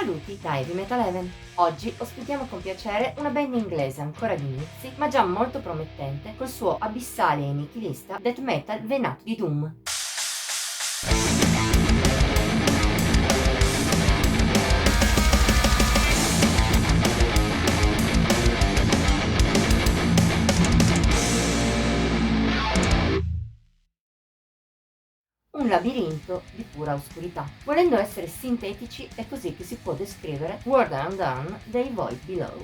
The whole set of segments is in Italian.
Saluti da Heavy Metal Heaven. Oggi ospitiamo con piacere una band inglese ancora agli inizi, ma già molto promettente, col suo abissale e nichilista death metal venato di doom. Un labirinto di pura oscurità. Volendo essere sintetici, è così che si può descrivere World Undone dei Void Below.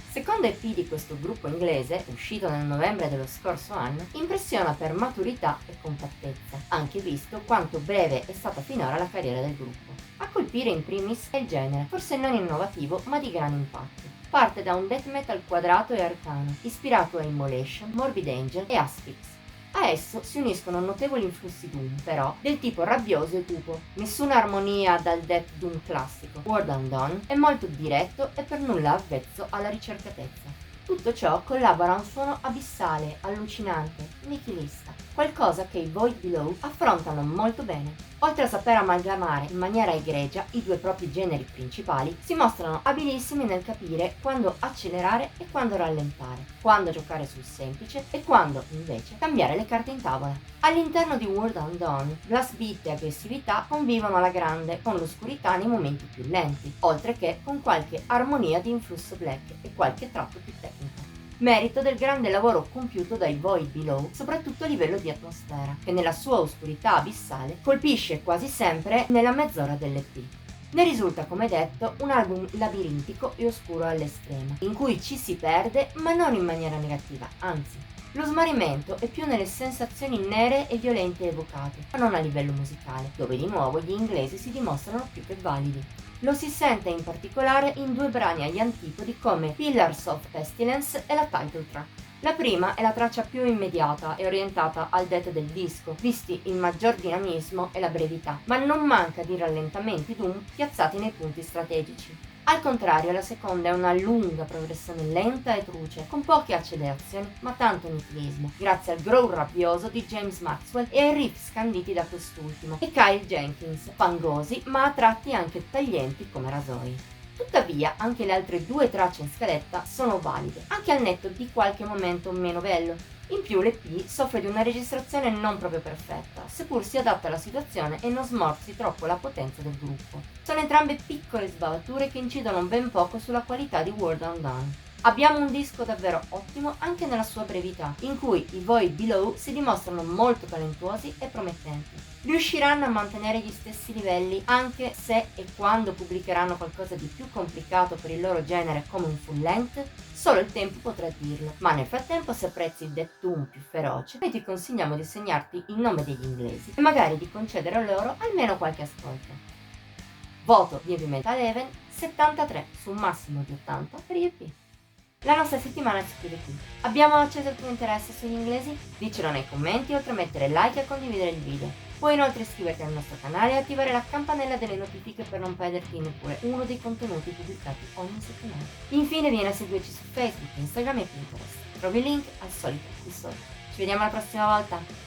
Secondo EP di questo gruppo inglese, uscito nel novembre dello scorso anno, impressiona per maturità e compattezza, anche visto quanto breve è stata finora la carriera del gruppo. A colpire in primis è il genere, forse non innovativo ma di gran impatto. Parte da un death metal quadrato e arcano, ispirato a Immolation, Morbid Angel e Asphyx. A esso si uniscono notevoli influssi doom, però, del tipo rabbioso e cupo. Nessuna armonia dal death doom classico. World Undone è molto diretto e per nulla avvezzo alla ricercatezza. Tutto ciò collabora a un suono abissale, allucinante, nichilista, qualcosa che i Void Below affrontano molto bene. Oltre a saper amalgamare in maniera egregia i due propri generi principali, si mostrano abilissimi nel capire quando accelerare e quando rallentare, quando giocare sul semplice e quando, invece, cambiare le carte in tavola. All'interno di World Undone, blast beat e aggressività convivono alla grande con l'oscurità nei momenti più lenti, oltre che con qualche armonia di influsso black e qualche tratto più tecnico. Merito del grande lavoro compiuto dai Void Below, soprattutto a livello di atmosfera, che nella sua oscurità abissale colpisce quasi sempre nella mezz'ora dell'EP. Ne risulta, come detto, un album labirintico e oscuro all'estremo, in cui ci si perde, ma non in maniera negativa, anzi. Lo smarrimento è più nelle sensazioni nere e violente evocate, ma non a livello musicale, dove di nuovo gli inglesi si dimostrano più che validi. Lo si sente in particolare in due brani agli antipodi come Pillars of Pestilence e la title track. La prima è la traccia più immediata e orientata al death del disco, visti il maggior dinamismo e la brevità, ma non manca di rallentamenti doom piazzati nei punti strategici. Al contrario, la seconda è una lunga progressione lenta e truce, con poche accelerazioni, ma tanto nichilismo, grazie al growl rabbioso di James Maxwell e ai riff scanditi da quest'ultimo, e Kyle Jenkins, fangosi ma a tratti anche taglienti come rasoi. Tuttavia, anche le altre due tracce in scaletta sono valide, anche al netto di qualche momento meno bello. In più l'EP soffre di una registrazione non proprio perfetta, seppur si adatta alla situazione e non smorzi troppo la potenza del gruppo. Sono entrambe piccole sbavature che incidono ben poco sulla qualità di World Undone. Abbiamo un disco davvero ottimo anche nella sua brevità, in cui i Void Below si dimostrano molto talentuosi e promettenti. Riusciranno a mantenere gli stessi livelli anche se e quando pubblicheranno qualcosa di più complicato per il loro genere come un full length? Solo il tempo potrà dirlo, ma nel frattempo se apprezzi il death doom più feroce, noi ti consigliamo di segnarti il nome degli inglesi e magari di concedere a loro almeno qualche ascolto. Voto di Heavy Metal Heaven 73 su un massimo di 80 per EP. La nostra settimana si chiude qui. Abbiamo acceso il tuo interesse sugli inglesi? Dicelo nei commenti oltre a mettere like e condividere il video. Puoi inoltre iscriverti al nostro canale e attivare la campanella delle notifiche per non perderti neppure uno dei contenuti pubblicati ogni settimana. Infine vieni a seguirci su Facebook, Instagram e Pinterest. Trovi il link al solito qui sotto. Ci vediamo la prossima volta!